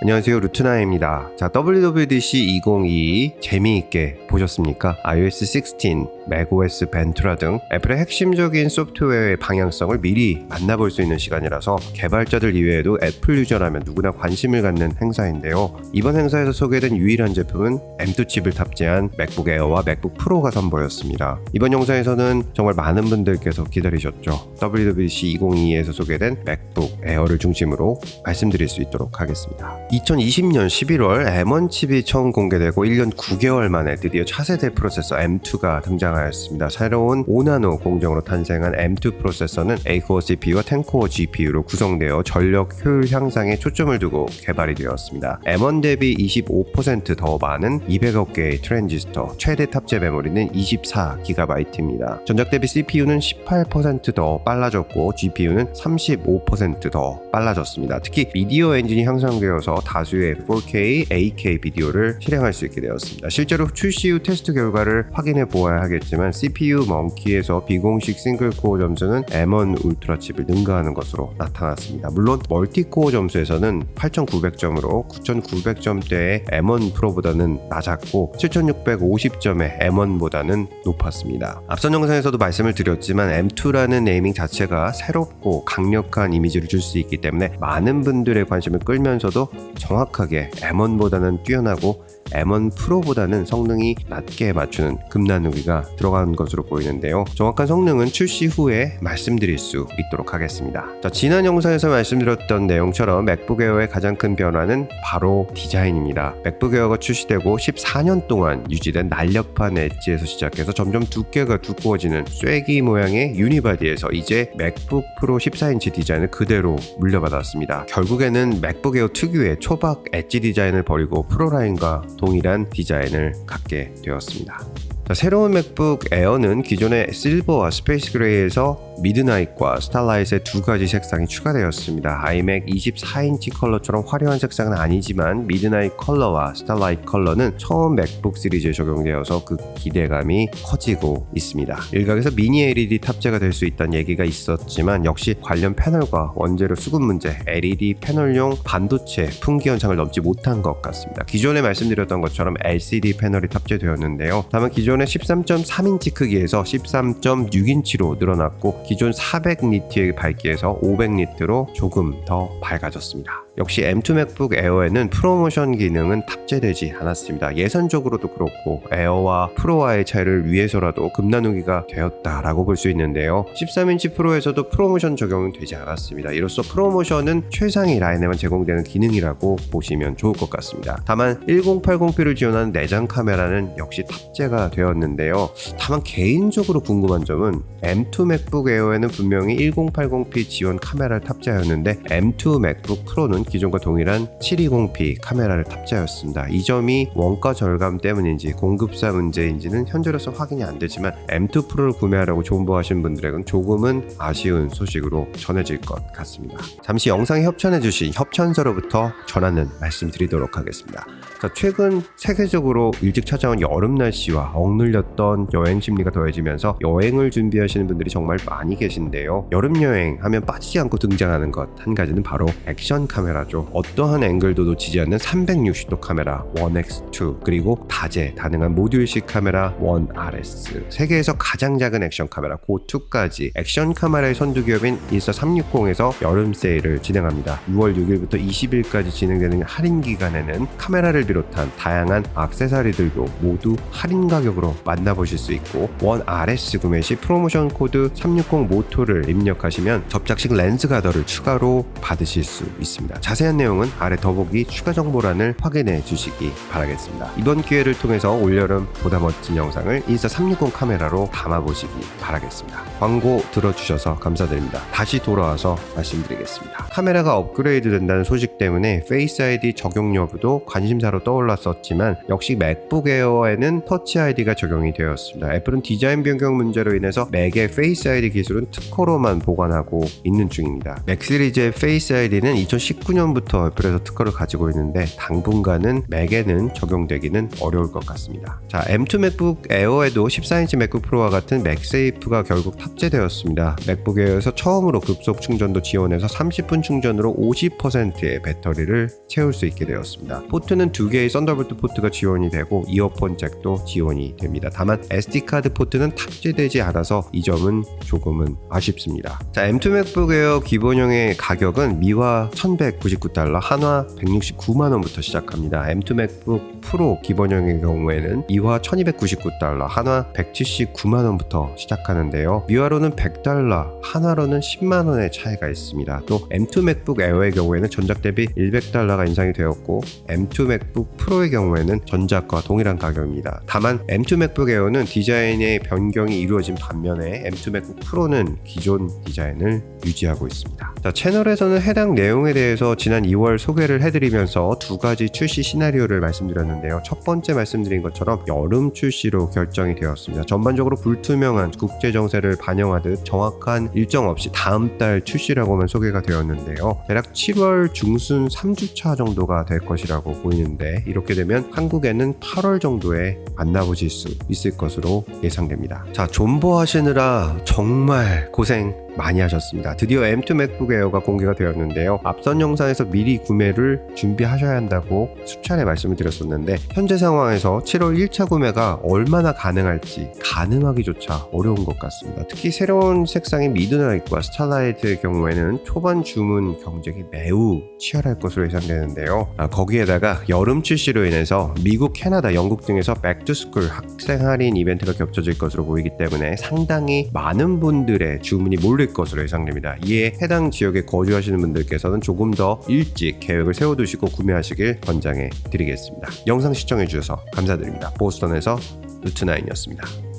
안녕하세요, 루트나입니다. 자, WWDC 2022 재미있게 보셨습니까? iOS 16, macOS 벤투라 등 애플의 핵심적인 소프트웨어의 방향성을 미리 만나볼 수 있는 시간이라서 개발자들 이외에도 애플 유저라면 누구나 관심을 갖는 행사인데요. 이번 행사에서 소개된 유일한 제품은 M2 칩을 탑재한 맥북 에어와 맥북 프로가 선보였습니다. 이번 영상에서는 정말 많은 분들께서 기다리셨죠. WWDC 2022에서 소개된 맥북 에어를 중심으로 말씀드릴 수 있도록 하겠습니다. 2020년 11월 M1 칩이 처음 공개되고 1년 9개월 만에 드디어 차세대 프로세서 M2가 등장하였습니다. 새로운 5나노 공정으로 탄생한 M2 프로세서는 8코어 CPU와 10코어 GPU로 구성되어 전력 효율 향상에 초점을 두고 개발이 되었습니다. M1 대비 25% 더 많은 200억 개의 트랜지스터, 최대 탑재 메모리는 24GB입니다. 전작 대비 CPU는 18% 더 빨라졌고 GPU는 35% 더 빨라졌습니다. 특히 미디어 엔진이 향상되어서 다수의 4K, 8K 비디오를 실행할 수 있게 되었습니다. 실제로 출시 후 테스트 결과를 확인해 보아야 하겠지만 CPU 먼키에서 비공식 싱글코어 점수는 M1 울트라 칩을 능가하는 것으로 나타났습니다. 물론 멀티코어 점수에서는 8900점으로 9900점대의 M1 프로보다는 낮았고 7650점의 M1보다는 높았습니다. 앞선 영상에서도 말씀을 드렸지만 M2라는 네이밍 자체가 새롭고 강력한 이미지를 줄 수 있기 때문에 많은 분들의 관심을 끌면서도 정확하게 M1보다는 뛰어나고 M1 프로보다는 성능이 낮게 맞추는 금나누기가 들어간 것으로 보이는데요. 정확한 성능은 출시 후에 말씀드릴 수 있도록 하겠습니다. 자, 지난 영상에서 말씀드렸던 내용처럼 맥북 에어의 가장 큰 변화는 바로 디자인입니다. 맥북 에어가 출시되고 14년 동안 유지된 날렵한 엣지에서 시작해서 점점 두께가 두꺼워지는 쐐기 모양의 유니바디에서 이제 맥북 프로 14인치 디자인을 그대로 물려받았습니다. 결국에는 맥북 에어 특유의 초박 엣지 디자인을 버리고 프로라인과 동일한 디자인을 갖게 되었습니다. 자, 새로운 맥북 에어는 기존의 실버와 스페이스 그레이에서 미드나잇과 스타라이트의 두 가지 색상이 추가되었습니다. 아이맥 24인치 컬러처럼 화려한 색상은 아니지만 미드나잇 컬러와 스타라이트 컬러는 처음 맥북 시리즈에 적용되어서 그 기대감이 커지고 있습니다. 일각에서 미니 LED 탑재가 될 수 있다는 얘기가 있었지만 역시 관련 패널과 원재료 수급 문제, LED 패널용 반도체 품귀 현상을 넘지 못한 것 같습니다. 기존에 말씀드렸던 것처럼 LCD 패널이 탑재되었는데요. 다만 기존의 13.3인치 크기에서 13.6인치로 늘어났고 기존 400니트의 밝기에서 500니트로 조금 더 밝아졌습니다. 역시 M2 맥북 에어에는 프로모션 기능은 탑재되지 않았습니다. 예산적으로도 그렇고 에어와 프로와의 차이를 위해서라도 금나누기가 되었다라고 볼 수 있는데요. 13인치 프로에서도 프로모션 적용은 되지 않았습니다. 이로써 프로모션은 최상위 라인에만 제공되는 기능이라고 보시면 좋을 것 같습니다. 다만 1080p를 지원하는 내장 카메라는 역시 탑재가 되었는데요. 다만 개인적으로 궁금한 점은 M2 맥북 에어에는 분명히 1080p 지원 카메라를 탑재하였는데 M2 맥북 프로는 기존과 동일한 720p 카메라를 탑재하였습니다. 이 점이 원가 절감 때문인지 공급사 문제인지는 현재로서 확인이 안 되지만 M2 프로를 구매하려고 존버하신 분들에게는 조금은 아쉬운 소식으로 전해질 것 같습니다. 잠시 영상에 협찬해주신 협찬서로부터 전하는 말씀드리도록 하겠습니다. 자, 최근 세계적으로 일찍 찾아온 여름 날씨와 억눌렸던 여행 심리가 더해지면서 여행을 준비하시는 분들이 정말 많이 계신데요. 여름 여행 하면 빠지지 않고 등장하는 것 한 가지는 바로 액션 카메라죠. 어떠한 앵글도 놓치지 않는 360도 카메라 1X2 그리고 다재 가능한 모듈식 카메라 1RS, 세계에서 가장 작은 액션 카메라 GO2까지 액션 카메라의 선두기업인 인스타360에서 여름 세일을 진행합니다. 6월 6일부터 20일까지 진행되는 할인 기간에는 카메라를 비롯한 다양한 액세서리들도 모두 할인 가격으로 만나보실 수 있고 1RS 구매 시 프로모션 코드 360 모토를 입력하시면 접착식 렌즈 가더를 추가로 받으실 수 있습니다. 자세한 내용은 아래 더보기 추가 정보란을 확인해 주시기 바라겠습니다. 이번 기회를 통해서 올여름 보다 멋진 영상을 인스타360 카메라로 담아보시기 바라겠습니다. 광고 들어주셔서 감사드립니다. 다시 돌아와서 말씀드리겠습니다. 카메라가 업그레이드 된다는 소식 때문에 페이스 ID 적용 여부도 관심사로 떠올랐었지만 역시 맥북 에어에는 터치 ID가 적용이 되었습니다. 애플은 디자인 변경 문제로 인해서 맥의 페이스 ID 기술은 특허로만 보관하고 있는 중입니다. 맥 시리즈의 페이스 ID는 2019 2019년부터 애플에서 특허를 가지고 있는데 당분간은 맥에는 적용되기는 어려울 것 같습니다. 자, M2 맥북 에어에도 14인치 맥북 프로와 같은 맥세이프가 결국 탑재되었습니다. 맥북 에어에서 처음으로 급속 충전도 지원해서 30분 충전으로 50%의 배터리를 채울 수 있게 되었습니다. 포트는 2개의 썬더볼트 포트가 지원이 되고 이어폰 잭도 지원이 됩니다. 다만 SD카드 포트는 탑재되지 않아서 이 점은 조금은 아쉽습니다. 자, M2 맥북 에어 기본형의 가격은 미화 $1,199, 한화 169만원부터 시작합니다. M2 맥북 프로 기본형의 경우에는 미화 $1,299, 한화 179만원부터 시작하는데요. 미화로는 $100, 한화로는 10만원의 차이가 있습니다. 또 M2 맥북 에어의 경우에는 전작 대비 $100가 인상이 되었고 M2 맥북 프로의 경우에는 전작과 동일한 가격입니다. 다만 M2 맥북 에어는 디자인의 변경이 이루어진 반면에 M2 맥북 프로는 기존 디자인을 유지하고 있습니다. 자, 채널에서는 해당 내용에 대해서 지난 2월 소개를 해드리면서 두 가지 출시 시나리오를 말씀드렸는데요. 첫 번째 말씀드린 것처럼 여름 출시로 결정이 되었습니다. 전반적으로 불투명한 국제 정세를 반영하듯 정확한 일정 없이 다음 달 출시라고만 소개가 되었는데요. 대략 7월 중순 3주차 정도가 될 것이라고 보이는데 이렇게 되면 한국에는 8월 정도에 만나보실 수 있을 것으로 예상됩니다. 자, 존버하시느라 정말 고생 많이 하셨습니다. 드디어 M2 맥북 에어가 공개가 되었는데요. 앞선 영상에서 미리 구매를 준비하셔야 한다고 수차례 말씀을 드렸었는데 현재 상황에서 7월 1차 구매가 얼마나 가능할지 가능하기조차 어려운 것 같습니다. 특히 새로운 색상의 미드나잇과 스타라이트의 경우에는 초반 주문 경쟁이 매우 치열할 것으로 예상되는데요. 거기에다가 여름 출시로 인해서 미국, 캐나다, 영국 등에서 백투스쿨 학생 할인 이벤트가 겹쳐질 것으로 보이기 때문에 상당히 많은 분들의 주문이 몰릴 것으로 예상됩니다. 이에 해당 지역에 거주하시는 분들께서는 조금 더 일찍 계획을 세워두시고 구매하시길 권장해 드리겠습니다. 영상 시청해 주셔서 감사드립니다. 보스턴에서 루트9이었습니다.